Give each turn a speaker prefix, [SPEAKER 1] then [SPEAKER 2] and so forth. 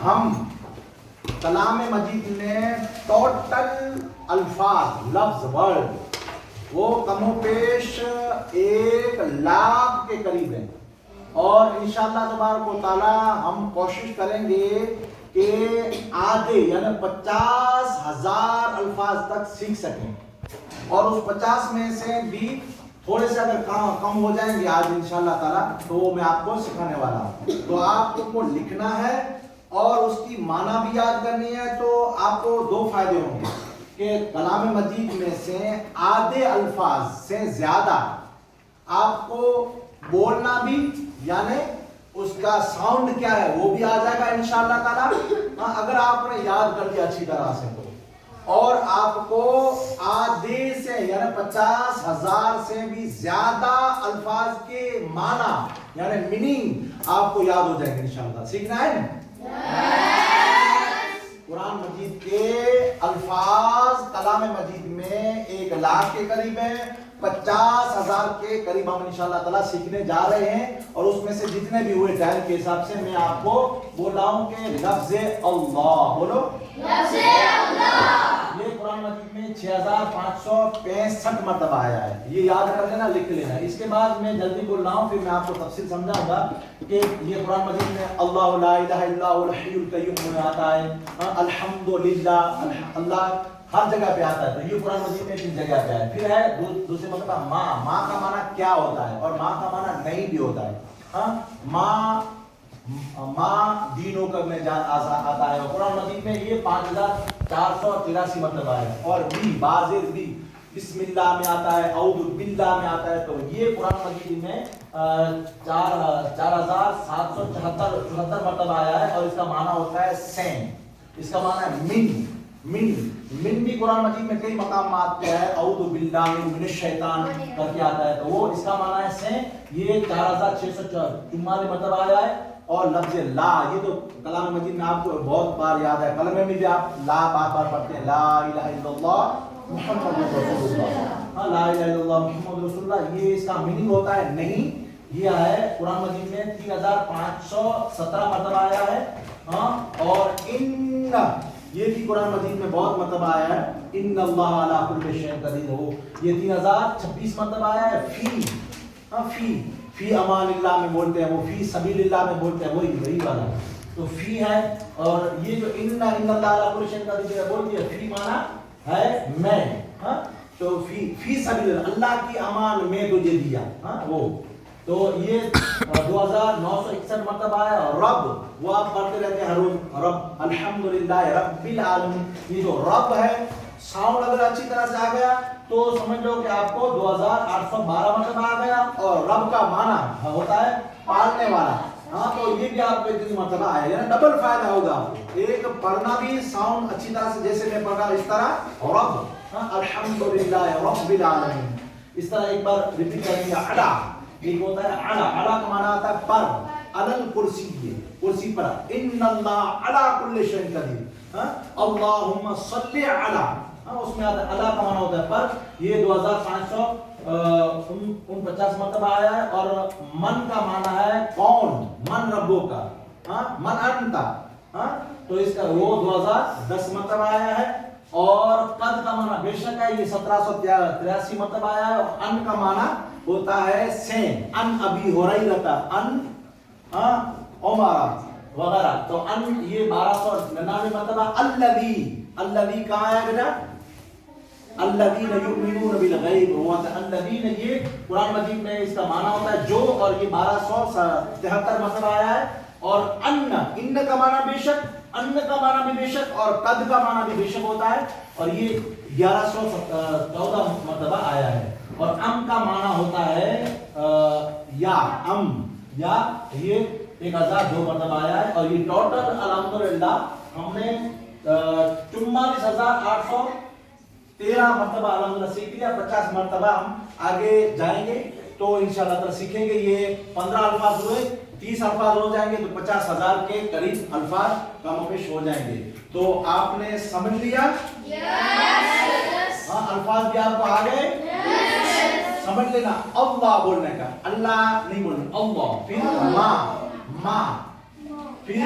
[SPEAKER 1] ہم کلام مجید میں ٹوٹل الفاظ لفظ ورڈ وہ کم و بیش 1,00,000 کے قریب ہیں، اور انشاءاللہ تبارک و تعالی ہم کوشش کریں گے کہ آدھے یعنی 50,000 الفاظ تک سیکھ سکیں، اور اس 50 میں سے بھی تھوڑے سے اگر کم ہو جائیں گے آج انشاءاللہ تعالی تو میں آپ کو سکھانے والا ہوں۔ تو آپ کو لکھنا ہے اور اس کی معنی بھی یاد کرنی ہے، تو آپ کو 2 فائدے ہوں گے کہ کلام مجید میں سے آدھے الفاظ سے زیادہ آپ کو بولنا بھی، یعنی اس کا ساؤنڈ کیا ہے وہ بھی آ جائے گا انشاءاللہ تعالی، اگر آپ نے یاد کر دیا اچھی طرح سے تو، اور آپ کو آدھے سے یعنی 50,000 سے بھی زیادہ الفاظ کے معنی یعنی میننگ آپ کو یاد ہو جائیں گے انشاءاللہ۔ سیکھنا ہے قرآن مجید کے الفاظ کلام مجید میں 1,00,000 کے قریب ہیں، 50,000 کے قریب ہم انشاءاللہ تعالیٰ سیکھنے جا رہے ہیں، اور اس میں سے جتنے بھی ہوئے ٹائم کے حساب سے میں آپ کو بول رہا ہوں کہ لفظ اللہ بولو، لفظ اللہ یہ قرآن مجید میں 6,565 مرتبہ آیا ہے، یہ یاد کر لینا، لکھ لینا۔ اس کے بعد میں جلدی بول رہا ہوں، پھر میں آپ کو تفصیل سمجھاؤں گا کہ یہ قرآن مجید میں اللہ لا الہ الا هو الحی القیوم میں آتا ہے، الحمدللہ اللہ ہر جگہ پہ آتا ہے، تو یہ قرآن مجید میں 3 جگہ پہ ہے۔ پھر ہے دوسرے مرتبہ ماں کا معنی کیا ہوتا ہے، اور ماں کا معنی نہیں بھی ہوتا ہے، ماں دینوں کا میں آتا ہے، اور قرآن مجید میں یہ 5,483 مرتبہ ہے، اور بھی بازر بھی بسم اللہ میں آتا ہے، اعوذ باللہ میں آتا ہے، تو یہ قرآن مجید میں 4,774 مرتبہ آیا ہے، اور اس کا معنی ہوتا ہے سین، اس کا معنی ہے من بھی قرآن مجید میں کئی مقامات پہ ہے، اعوذ باللہ من الشیطان کر کے آتا ہے، تو وہ اس کا معنی ہے سین، یہ 4,644 مرتبہ آیا ہے۔ اور لفظ لا یہ تو کلام مجید میں آپ کو بہت بار یاد ہے، کلمے میں بھی آپ لا بار بار پڑھتے ہیں، لا الہ الا اللہ محمد رسول اللہ، لا الہ الا اللہ محمد رسول اللہ، یہ اس کا میننگ ہوتا ہے نہیں، یہ ہے قرآن مجید میں 3,517 مرتبہ آیا ہے، اور ان یہ بھی قرآن مجید میں بہت مرتبہ آیا ہے، ان اللہ علی کل شیء قدیر، ہو یہ 3,026 مرتبہ آیا ہے۔ فی امان اللہ میں بولتے ہیں، وہ فی سبیل اللہ میں بولتے ہیں، وہی والا، تو فی ہے، اور یہ جو ان اللہ علی کل شیء قدیر بولتی ہے، فی معنی ہے میں، تو فی سبیل اللہ کی امان میں تجھے دیا، وہ تو یہ 2,961 مرتبہ ہے۔ اور رب وہ آپ پڑھتے رہتے ہیں ہر روز، رب الحمدللہ رب العالمین، یہ جو رب ہے ساؤنڈ اگر اچھی طرح سے آ گیا تو سمجھ لو کہ آپ کو 2,812 مرتبہ آ گیا، اور رب کا معنی ہوتا ہے پالنے والا، تو یہ بھی آپ کو اتنی مرتبہ آیا، یعنی ڈبل فائدہ ہوگا آپ کو، ایک پڑھنا بھی ساؤنڈ اچھی طرح سے جیسے میں پڑھ رہا اس طرح، رب الحمدللہ رب العالمین، اس طرح ایک بار ریپیٹ کریں گے، اعلیٰ ایک ہوتا ہے اعلیٰ، اعلیٰ کا معنی آتا ہے پر، علل کرسی کرسی پر، ان اللہ علی کل شیء قدیر، اللہم صلی علی، اس میں آتا ہے اللہ کا معنی ہوتا ہے پر، یہ 2,549 مرتبہ آیا ہے۔ اور من کا معنی ہے کون، من ربو کا، من انتا، تو اس کا وہ 2,010 مرتبہ آیا ہے۔ اور قد کا معنی بے شک ہے، یہ 1,783 مرتبہ آیا ہے۔ اور ان کا معنی ہوتا ہے سین، ان ابی ہریرہ، ان عمر وغیرہ، تو ان یہ 1,299 مرتبہ۔ الذی کہاں ہے بیٹا، الذین یؤمنون بالغیب، الذین یہ قرآن مجید میں اس کا معنی ہوتا ہے جو، اور یہ 1,273 مرتبہ آیا ہے۔ اور ان کا معنی بے شک، ان کا معنی بھی بے شک، اور قد کا معنی بھی بے شک ہوتا ہے، اور یہ 1,114 مرتبہ آیا ہے۔ اور کا معنی ہوتا ہے یا، یا یہ 1,002 مرتبہ آیا ہے۔ اور یہ ٹوٹل الحمدللہ ہم نے 44,813 مرتبہ الحمدللہ سیکھ لیا، 50 مرتبہ ہم آگے جائیں گے تو انشاءاللہ تعالی سیکھیں گے۔ یہ 15 الفاظ ہوئے، 30 الفاظ ہو جائیں گے تو 50,000 کے قریب الفاظ کم و بیش ہو جائیں گے۔ تو آپ نے سمجھ لیا؟ ہاں، الفاظ بھی آپ کو آ گئے؟ سمجھ لینا، اللہ بولنے کا، اللہ نہیں بولنا، اللہ، پھر ماں، پھر